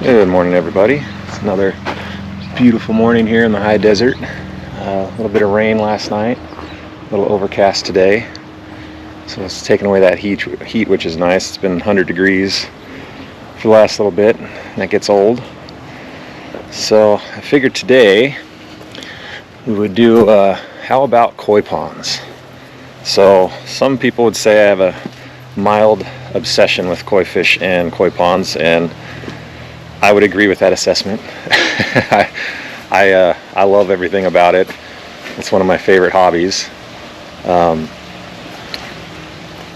Good morning, everybody. It's another beautiful morning here in the high desert. A little bit of rain last night, a little overcast today. So it's taking away that heat, which is nice. It's been 100 degrees for the last little bit, and that gets old. So I figured today we would do how about koi ponds? So some people would say I have a mild obsession with koi fish and koi ponds, and I would agree with that assessment. I love everything about it. It's one of my favorite hobbies.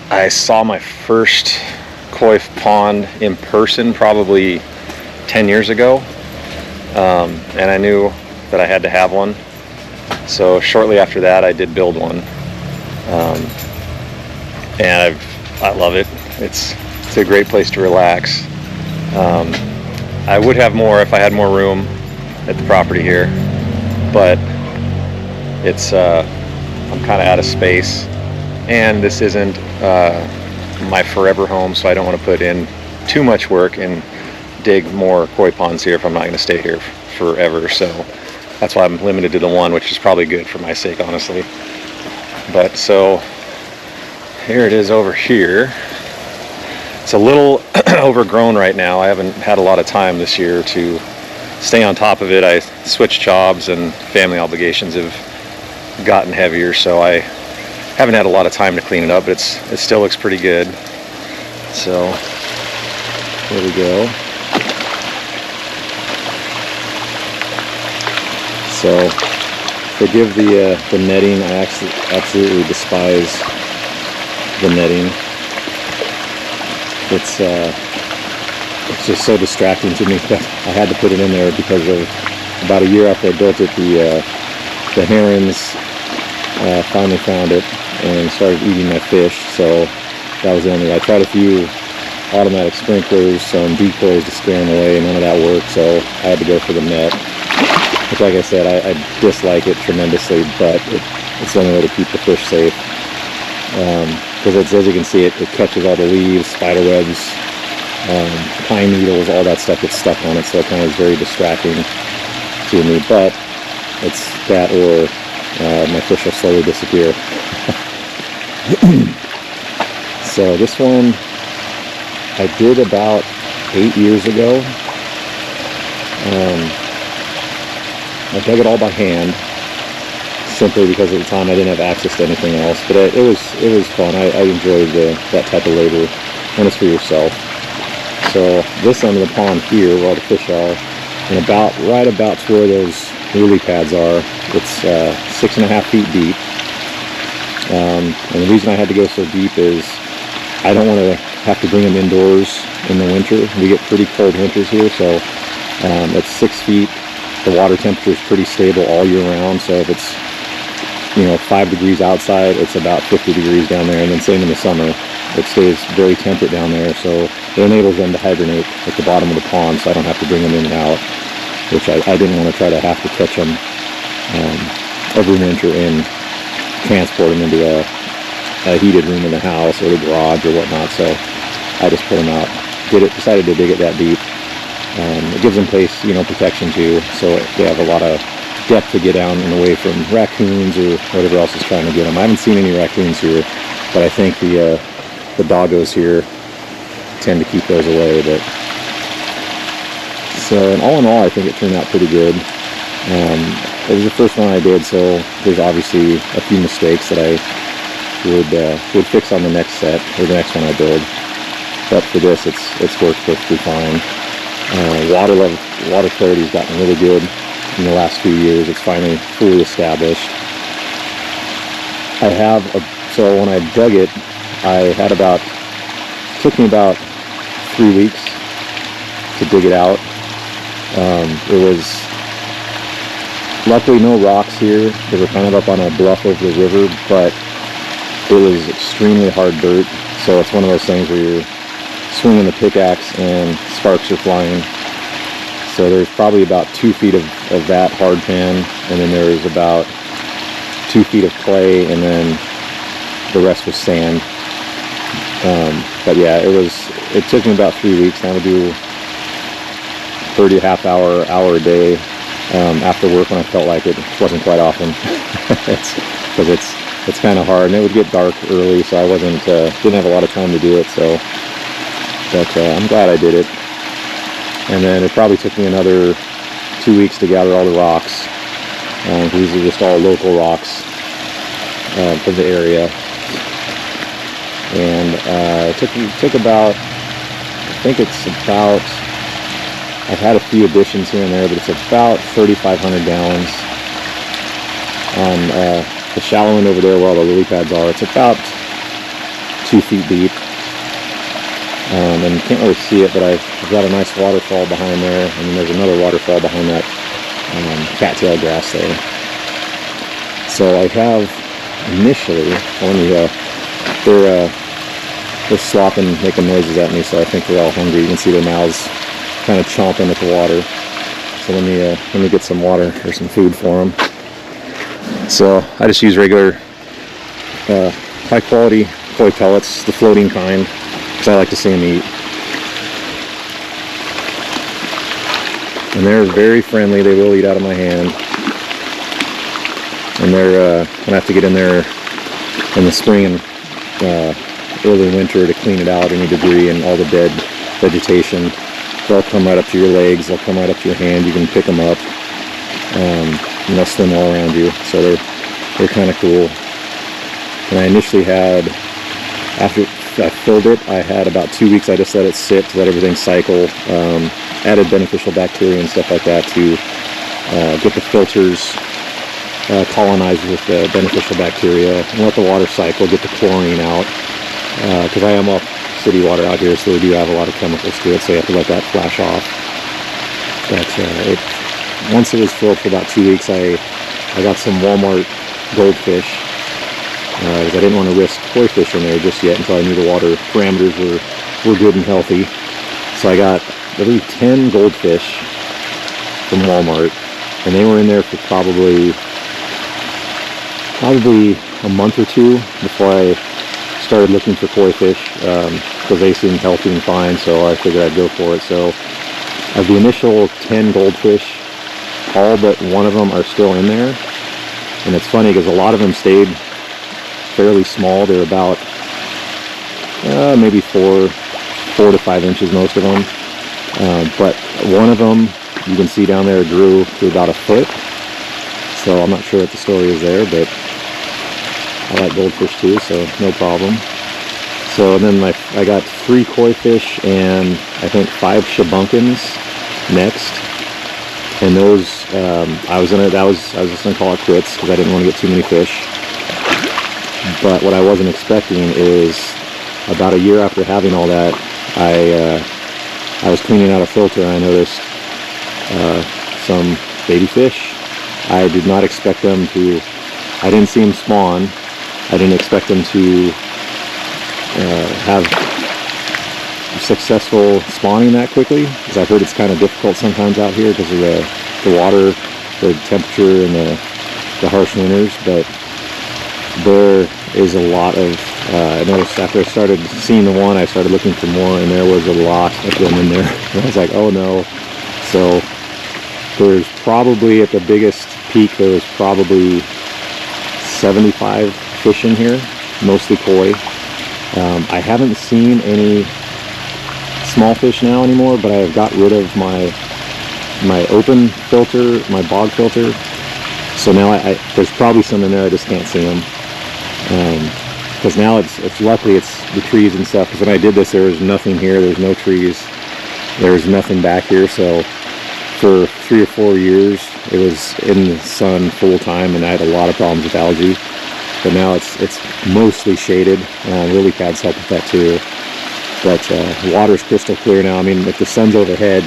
I saw my first koi pond in person probably 10 years ago, and I knew that I had to have one. So shortly after that, I did build one, and I love it. It's a great place to relax. I would have more if I had more room at the property here, but it's I'm kind of out of space, and this isn't my forever home, so I don't want to put in too much work and dig more koi ponds here if I'm not going to stay here forever. So that's why I'm limited to the one, which is probably good for my sake, honestly. But so here it is over here. It's a little overgrown right now. I haven't had a lot of time this year to stay on top of it. I switched jobs and family obligations have gotten heavier, so I haven't had a lot of time to clean it up, but it still looks pretty good. So there we go. So forgive the netting. I absolutely despise the netting. It's just so distracting to me that I had to put it in there because of about a year after I built it, the herons finally found it and started eating my fish. So that was the only. I tried a few automatic sprinklers, some decoys to scare them away, and none of that worked. So I had to go for the net. Which, like I said, I dislike it tremendously, but it's the only way to keep the fish safe. Because as you can see, it catches all the leaves, spider webs, pine needles, all that stuff gets stuck on it, so it kind of is very distracting to me. But it's that, or my fish will slowly disappear. So this one I did about 8 years ago. I dug it all by hand, simply because at the time I didn't have access to anything else. But it was fun. I enjoyed that type of labor when it's for yourself. So this end of the pond here, where all the fish are, and right about to where those lily pads are, it's 6.5 feet deep. And the reason I had to go so deep is I don't want to have to bring them indoors in the winter. We get pretty cold winters here, so it's 6 feet. The water temperature is pretty stable all year round. So if it's 5 degrees outside, it's about 50 degrees down there, and then same in the summer. It stays very temperate down there, so it enables them to hibernate at the bottom of the pond, so I don't have to bring them in and out, which I didn't want to try to have to catch them every winter and transport them into a heated room in the house or the garage or whatnot. So I just put them out. Decided to dig it that deep. It gives them place, protection too, so they have a lot of depth to get down and away from raccoons or whatever else is trying to get them. I haven't seen any raccoons here, but I think the doggos here tend to keep those away. But so, and all in all, I think it turned out pretty good. It was the first one I did, so there's obviously a few mistakes that I would fix on the next set or the next one I build. But for this, it's worked perfectly fine. Water clarity has gotten really good in the last few years. It's finally fully established. So when I dug it, took me about 3 weeks to dig it out. It was luckily no rocks here. They were kind of up on a bluff over the river, but it was extremely hard dirt. So it's one of those things where you're swinging the pickaxe and sparks are flying. So there's probably about 2 feet of that hard pan, and then there's about 2 feet of clay, and then the rest was sand. But yeah, it took me about 3 weeks. Now we do 30 half hour a day after work when I felt like it. Wasn't quite often. Because it's kind of hard, and it would get dark early, so I didn't have a lot of time to do it. So, but I'm glad I did it. And then it probably took me another 2 weeks to gather all the rocks. These are just all local rocks from the area. And it took about, I think it's about, I've had a few additions here and there, but it's about 3,500 gallons on the shallow end over there where all the lily pads are. It's about 2 feet deep. And you can't really see it, but I've got a nice waterfall behind there, and then there's another waterfall behind that cattail grass there. So I have initially, they're slopping, making noises at me, so I think they're all hungry. You can see their mouths kind of chomping at the water. So let me get some water or some food for them. So I just use regular high quality koi pellets, the floating kind, because I like to see them eat. And they're very friendly. They will eat out of my hand. And they're when I have to get in there in the spring and early winter to clean it out, any debris and all the dead vegetation, they'll come right up to your legs. They'll come right up to your hand. You can pick them up. And they'll swim all around you. So they're kind of cool. And I initially had, after I filled it, I had about 2 weeks. I just let it sit to let everything cycle. Added beneficial bacteria and stuff like that to get the filters colonized with the beneficial bacteria, and let the water cycle, get the chlorine out. Because I am off city water out here, so we do have a lot of chemicals to it, so you have to let that flash off. But once it was filled for about 2 weeks, I got some Walmart goldfish, because I didn't want to risk koi fish in there just yet until I knew the water parameters were good and healthy. So I got, I believe, 10 goldfish from Walmart, and they were in there for probably a month or two before I started looking for koi fish, because they seemed healthy and fine, so I figured I'd go for it. So of the initial 10 goldfish, all but one of them are still in there. And it's funny because a lot of them stayed fairly small. They're about maybe 4 to 5 inches, most of them. But one of them, you can see down there, grew to about a foot. So I'm not sure what the story is there, but I like goldfish too, so no problem. So then I got 3 koi fish and I think 5 shabunkins next. And those, I was just gonna call it quits because I didn't want to get too many fish. But what I wasn't expecting is about a year after having all that, I was cleaning out a filter and I noticed some baby fish. I did not expect them to, I didn't see them spawn. I didn't expect them to have successful spawning that quickly, because I've heard it's kind of difficult sometimes out here because of the water, the temperature, and the harsh winters. But there is a lot of, I noticed after I started seeing the one, I started looking for more, and there was a lot of them in there. And I was like, oh no. So there's probably, at the biggest peak, there was probably 75 fish in here, mostly koi. I haven't seen any small fish now anymore, but I have got rid of my open filter, my bog filter. So now there's probably some in there, I just can't see them. Because now it's luckily it's the trees and stuff, because when I did this there was nothing here, there's no trees, there's nothing back here. So for 3 or 4 years it was in the sun full time, and I had a lot of problems with algae. But now it's mostly shaded. Lily pads help with that too. But the water's crystal clear now. I mean, if the sun's overhead,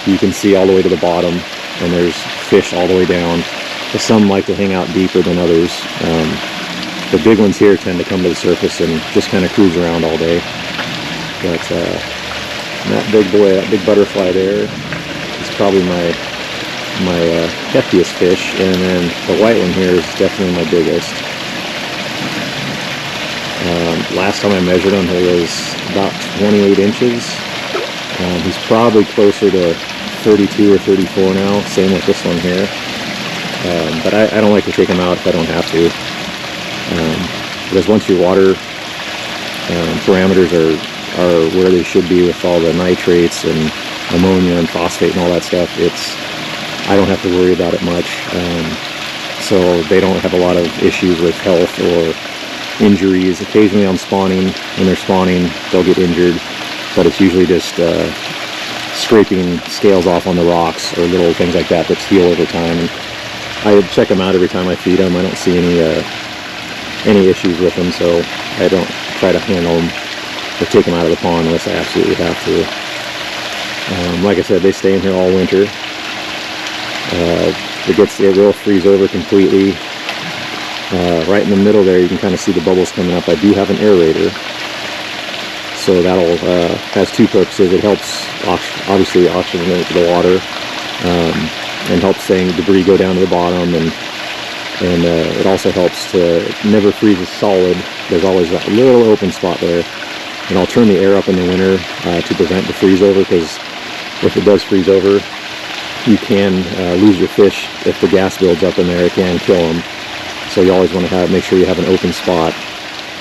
you can see all the way to the bottom, and there's fish all the way down. But some like to hang out deeper than others. The big ones here tend to come to the surface and just kind of cruise around all day. But that big boy, that big butterfly there, is probably my heftiest fish, and then the white one here is definitely my biggest. Last time I measured him, he was about 28 inches. He's probably closer to 32 or 34 now. Same with this one here. But I don't like to take them out if I don't have to. Because once your water parameters are where they should be with all the nitrates and ammonia and phosphate and all that stuff, I don't have to worry about it much. So they don't have a lot of issues with health or injuries. Occasionally on spawning, when they're spawning, they'll get injured, but it's usually just scraping scales off on the rocks or little things like that heal over time. And I check them out every time I feed them. I don't see any issues with them, so I don't try to handle them or take them out of the pond unless I absolutely have to. Like I said, they stay in here all winter. It will freeze over completely. Right in the middle there, you can kind of see the bubbles coming up. I do have an aerator, so that'll has two purposes. It helps obviously oxygenate the water and helps debris go down to the bottom, and it also helps to never freeze a solid. There's always that little open spot there, and I'll turn the air up in the winter to prevent the freeze over, because if it does freeze over, you can lose your fish. If the gas builds up in there, it can kill them. So you always want to make sure you have an open spot,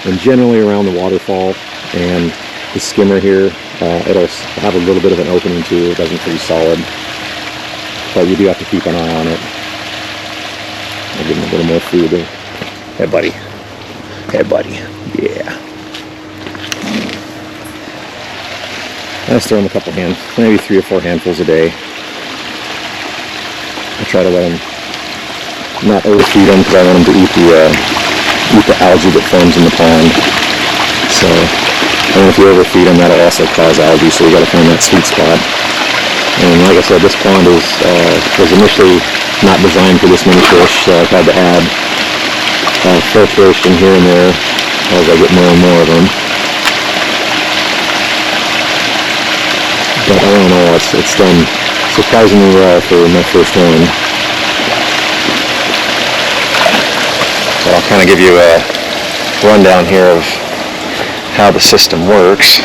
and generally around the waterfall and the skimmer here, it'll have a little bit of an opening too. It doesn't freeze solid, but you do have to keep an eye on it. I'll give him a little more food. Hey buddy, hey buddy, yeah. I just throw him a couple maybe 3 or 4 handfuls a day. I try to let him not overfeed them, because I want them to eat the algae that forms in the pond. So, and if you overfeed them, that'll also cause algae, so you got to find that sweet spot. And like I said, this pond was initially not designed for this many fish, so I've had to add filtration here and there as I get more and more of them. But I don't know, it's done surprisingly well for my first one. So I'll kind of give you a rundown here of how the system works.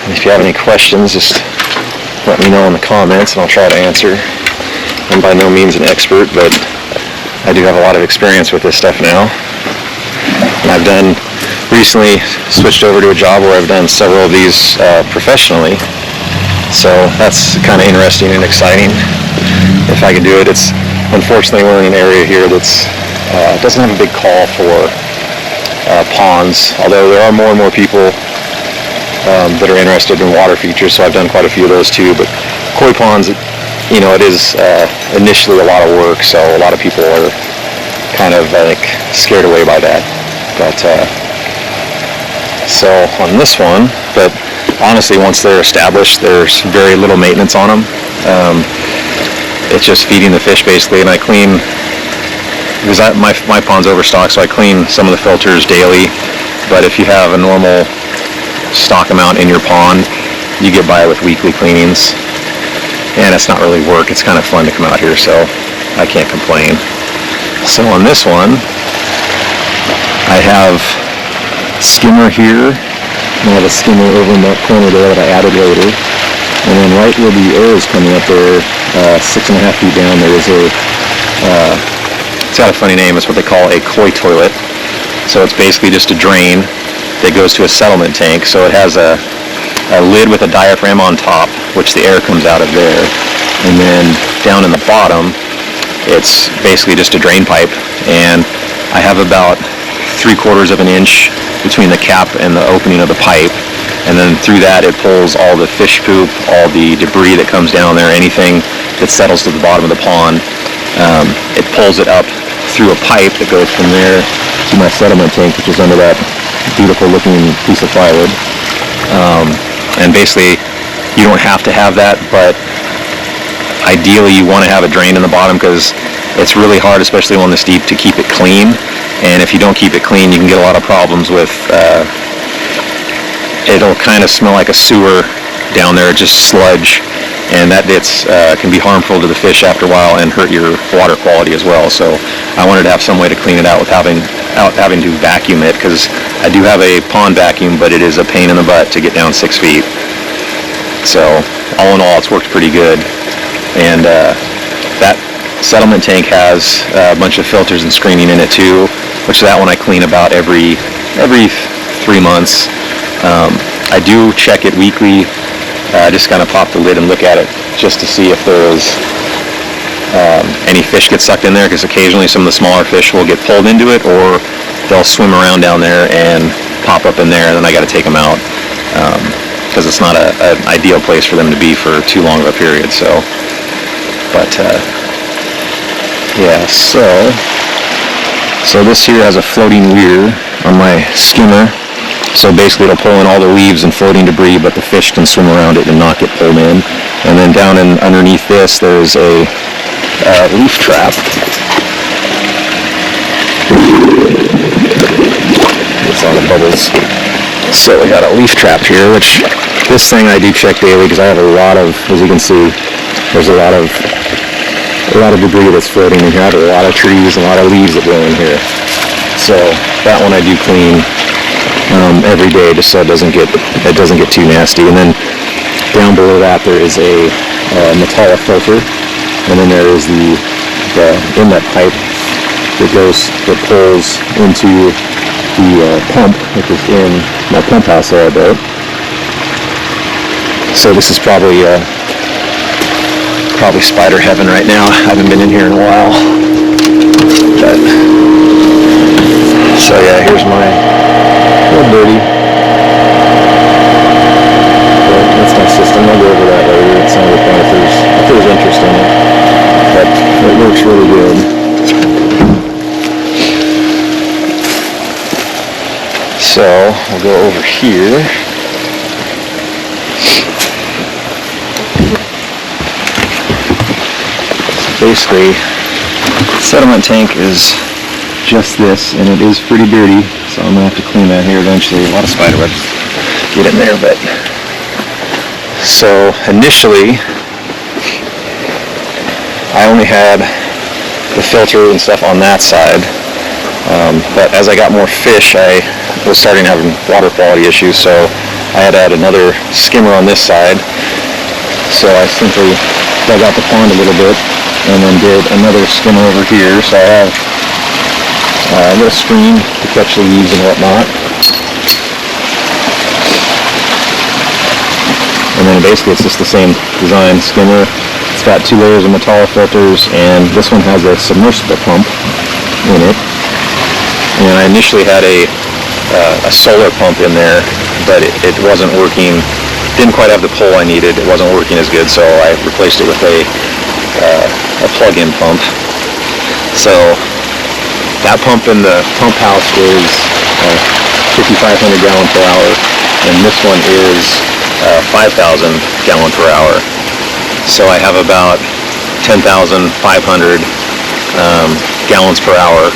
And if you have any questions, just let me know in the comments and I'll try to answer. I'm by no means an expert, but I do have a lot of experience with this stuff now. And I've recently switched over to a job where I've done several of these professionally. So that's kind of interesting and exciting. If I could do it. Unfortunately, we're in an area here that's doesn't have a big call for ponds, although there are more and more people that are interested in water features, so I've done quite a few of those too. But koi ponds, it is initially a lot of work, so a lot of people are kind of scared away by that. But so on this one, but honestly, once they're established, there's very little maintenance on them. It's just feeding the fish basically, and I clean, because my pond's overstocked, so I clean some of the filters daily. But if you have a normal stock amount in your pond, you get by with weekly cleanings, and it's not really work. It's kind of fun to come out here, so I can't complain. So on this one, I have skimmer here, and I have a skimmer over in that corner there that I added later. And then right where the air is coming up there, 6.5 feet down, there is it's got a funny name. It's what they call a koi toilet. So it's basically just a drain that goes to a settlement tank. So it has a lid with a diaphragm on top, which the air comes out of there. And then down in the bottom, it's basically just a drain pipe. And I have about 3/4 of an inch between the cap and the opening of the pipe. And then through that, it pulls all the fish poop, all the debris that comes down there, anything that settles to the bottom of the pond. It pulls it up through a pipe that goes from there to my settlement tank, which is under that beautiful looking piece of plywood. And basically, you don't have to have that, but ideally you want to have a drain in the bottom, because it's really hard, especially on this deep, to keep it clean. And if you don't keep it clean, you can get a lot of problems with, it'll kind of smell like a sewer down there, just sludge. And that can be harmful to the fish after a while and hurt your water quality as well. So I wanted to have some way to clean it out without having to vacuum it, because I do have a pond vacuum, but it is a pain in the butt to get down 6 feet. So all in all, it's worked pretty good. And that settlement tank has a bunch of filters and screening in it too, which that one I clean about every 3 months. I do check it weekly. I just kind of pop the lid and look at it just to see if there's any fish get sucked in there, because occasionally some of the smaller fish will get pulled into it, or they'll swim around down there and pop up in there, and then I got to take them out, because it's not an ideal place for them to be for too long of a period. So, but yeah, so this here has a floating weir on my skimmer. So basically it'll pull in all the leaves and floating debris, but the fish can swim around it and not get pulled in. And then down underneath this, there's a leaf trap. It's on the bubbles. So we got a leaf trap here, which this thing I do check daily, because I have a lot of, as you can see, there's a lot of debris that's floating in here. I have a lot of trees, a lot of leaves that blow in here. So that one I do clean every day, just so it doesn't get too nasty. And then down below that there is a Metallic filter, and then there is the inlet pipe that pulls into the pump, which is in my pump house that I built. So this is probably spider heaven right now. I haven't been in here in a while. But, so yeah, here's my little dirty. But that's my system. I'll go over that later at some of the point if there's interest in it. But it works really good. So I'll go over here. Basically, settlement tank is just this, and it is pretty dirty, so I'm gonna have to clean that here eventually. A lot of spider webs get in there, but so initially I only had the filter and stuff on that side, but as I got more fish, I was starting to have water quality issues, so I had to add another skimmer on this side. So I simply dug out the pond a little bit and then did another skimmer over here. So I have a little screen to catch the leaves and whatnot. And then basically it's just the same design skimmer. It's got 2 layers of Metallic filters, and this one has a submersible pump in it. And I initially had a solar pump in there, but it wasn't working. Didn't quite have the pull I needed. It wasn't working as good, so I replaced it with a plug-in pump. So that pump in the pump house is 5,500 gallon per hour, and this one is 5,000 gallon per hour. So I have about 10,500 gallons per hour,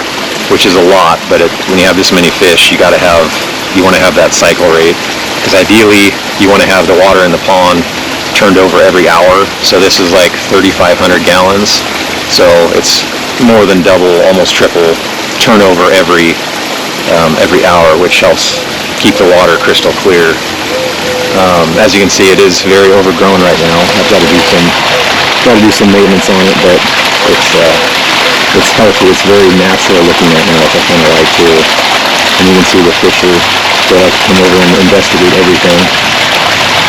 which is a lot, but when you have this many fish, you want to have that cycle rate, because ideally you want to have the water in the pond turned over every hour. So this is like 3,500 gallons, so it's more than double, almost triple turnover every hour, which helps keep the water crystal clear. As you can see, it is very overgrown right now. I've got to do some maintenance on it, but it's healthy. It's very natural looking right now, which I kind of like too. And you can see the fish they like to come over and investigate everything.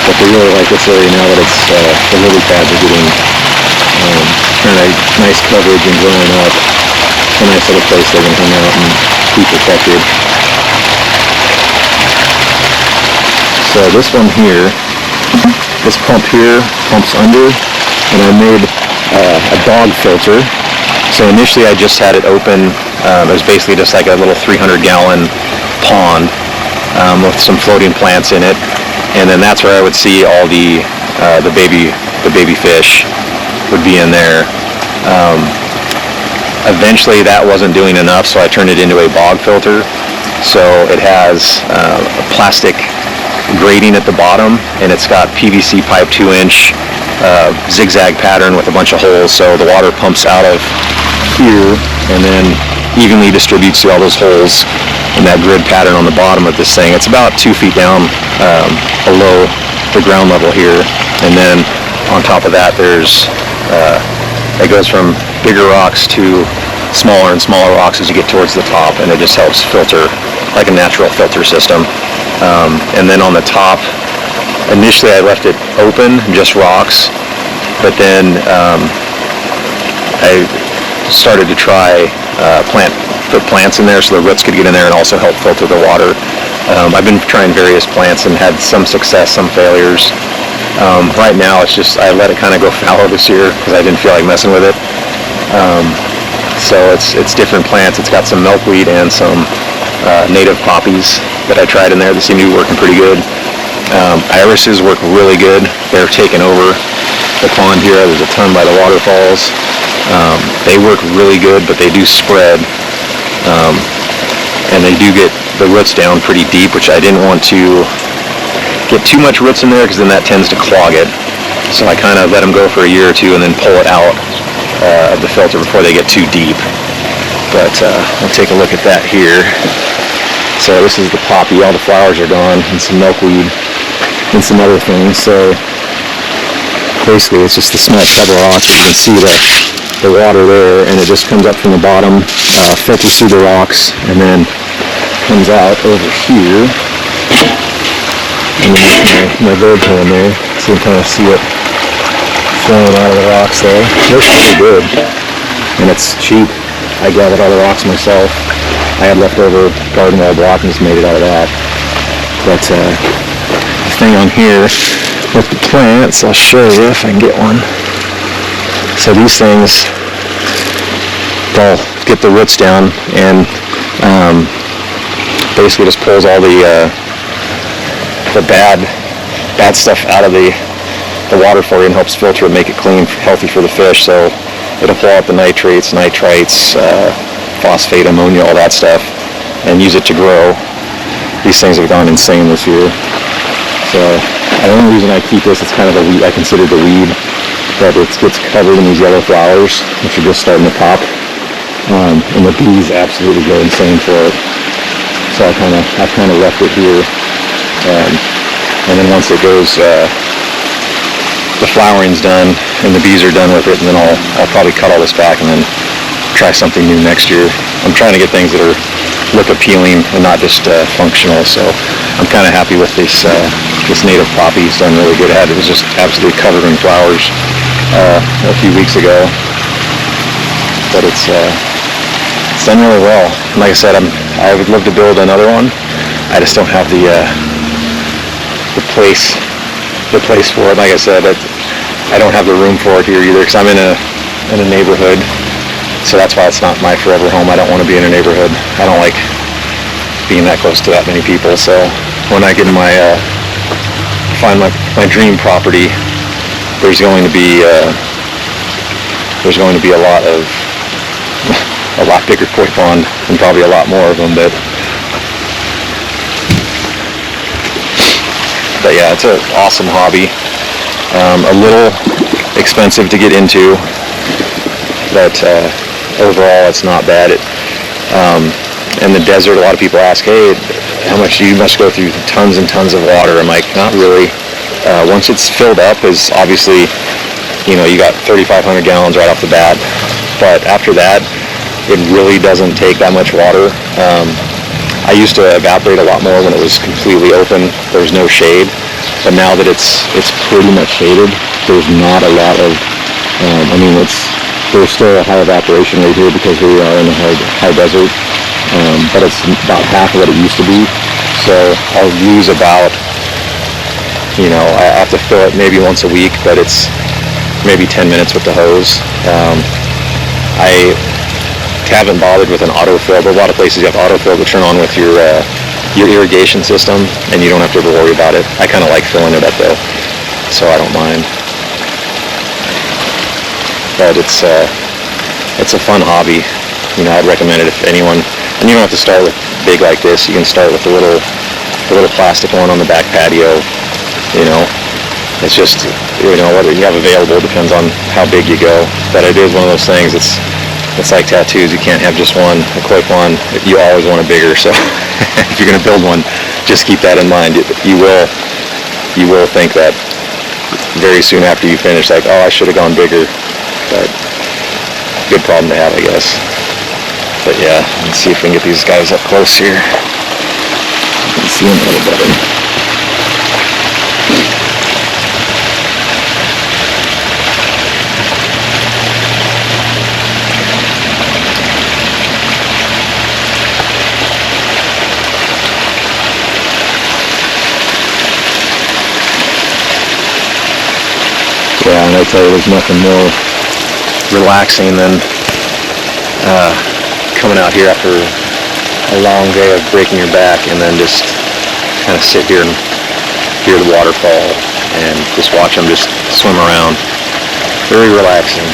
But they really like this area now that it's the lily pads are getting kind of nice coverage and growing up. It's a nice little place they can hang out and be protected. So this one here, this pump here pumps under, and I made a dog filter. So initially I just had it open. It was basically just like a little 300-gallon pond with some floating plants in it, and then that's where I would see all the baby fish would be in there. Eventually that wasn't doing enough, so I turned it into a bog filter. So it has a plastic grating at the bottom, and it's got PVC pipe 2-inch zigzag pattern with a bunch of holes, so the water pumps out of here and then evenly distributes to all those holes in that grid pattern on the bottom of this thing. It's about 2 feet down below the ground level here, and then on top of that there's it goes from bigger rocks to smaller and smaller rocks as you get towards the top, and it just helps filter like a natural filter system. And then on the top, initially I left it open, just rocks, but then I started to try put plants in there so the roots could get in there and also help filter the water. I've been trying various plants and had some success, some failures. Right now it's just, I let it kind of go fallow this year because I didn't feel like messing with it. So it's different plants. It's got some milkweed and some native poppies that I tried in there that seem to be working pretty good. Irises work really good. They're taking over the pond here. There's a ton by the waterfalls. They work really good, but they do spread. And they do get the roots down pretty deep, which I didn't want to get too much roots in there because then that tends to clog it. So I kind of let them go for a year or two and then pull it out of the filter before they get too deep. But I'll take a look at that here. So this is the poppy. All the flowers are gone, and some milkweed and some other things. So basically it's just the small pebble rocks. You can see the water there, and it just comes up from the bottom, filters through the rocks, and then comes out over here. And then my bird pond there, so you can kind of see it flowing out of the rocks there. It looks pretty good, and it's cheap. I gathered all the rocks myself. I had leftover garden wall block and just made it out of that. But the thing on here with the plants, I'll show you if I can get one. So these things, they'll get the roots down and basically just pulls all the bad stuff out of the water for you and helps filter and make it clean, healthy for the fish. So it'll pull out the nitrates, nitrites, phosphate, ammonia, all that stuff, and use it to grow. These things have gone insane this year. So the only reason I keep this, it's kind of a weed, I consider it a weed, but it gets covered in these yellow flowers, which are just starting to pop. And the bees absolutely go insane for it. So I've kind of left it here. And then once it goes, the flowering's done and the bees are done with it, and then I'll probably cut all this back and then try something new next year. I'm trying to get things that look appealing and not just functional. So I'm kind of happy with this native poppy. It's done really good. It was just absolutely covered in flowers a few weeks ago, but it's done really well. And like I said, I would love to build another one. I just don't have the place for it. Like I said, I don't have the room for it here either because I'm in a neighborhood. So that's why it's not my forever home. I don't want to be in a neighborhood. I don't like being that close to that many people. So when I get find my dream property, there's going to be a lot bigger koi pond and probably a lot more of them. But yeah, it's an awesome hobby. A little expensive to get into, but overall it's not bad. In the desert, a lot of people ask, hey, how much you must go through tons and tons of water. I'm like, not really. Once it's filled up, is obviously, you got 3,500 gallons right off the bat, but after that it really doesn't take that much water. I used to evaporate a lot more when it was completely open. There was no shade, but now that it's pretty much shaded, there's not a lot of there's still a high evaporation rate here because we are in a high desert, but it's about half of what it used to be. So I'll use about, I have to fill it maybe once a week, but it's maybe 10 minutes with the hose. I haven't bothered with an autofill, but a lot of places you have autofill to turn on with your irrigation system, and you don't have to ever worry about it. I kind of like filling it up though, so I don't mind. But it's a fun hobby. I'd recommend it if anyone. And you don't have to start with big like this. You can start with the little plastic one on the back patio. It's just what you have available depends on how big you go. But it is one of those things. It's like tattoos. You can't have just one. A koi pond, you always want a bigger. So if you're going to build one, just keep that in mind. You will you will think that very soon after you finish, like, oh, I should have gone bigger. But good problem to have, I guess. But yeah, let's see if we can get these guys up close here. You can see them a little better. Yeah, and I tell you, there's nothing more relaxing than coming out here after a long day of breaking your back and then just kind of sit here and hear the waterfall and just watch them just swim around. Very relaxing.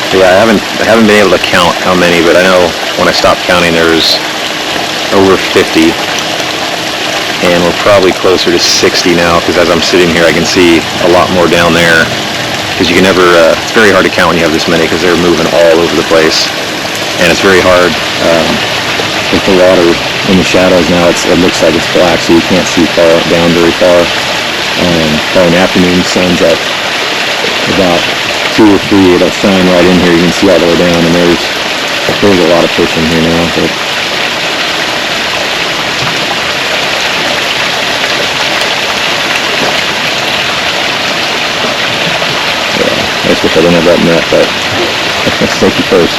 But yeah, I haven't been able to count how many, but I know when I stopped counting there was over 50. And we're probably closer to 60 now, because as I'm sitting here I can see a lot more down there, because you can never, it's very hard to count when you have this many, because they're moving all over the place, and it's very hard with the water in the shadows now. It looks like it's black, so you can't see down very far. Probably in the afternoon, sun's at about 2 or 3, it'll shine right in here, you can see all the way down, and there's a lot of fish in here now. But I just wish I didn't have that net, but safety first.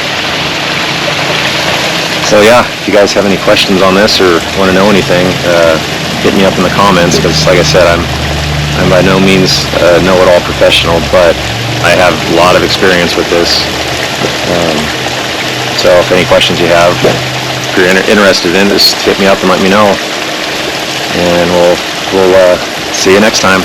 So yeah, if you guys have any questions on this or want to know anything, hit me up in the comments, because like I said, I'm by no means a know-it-all professional, but I have a lot of experience with this. So if any questions you have, if you're interested in this, hit me up and let me know. And we'll see you next time.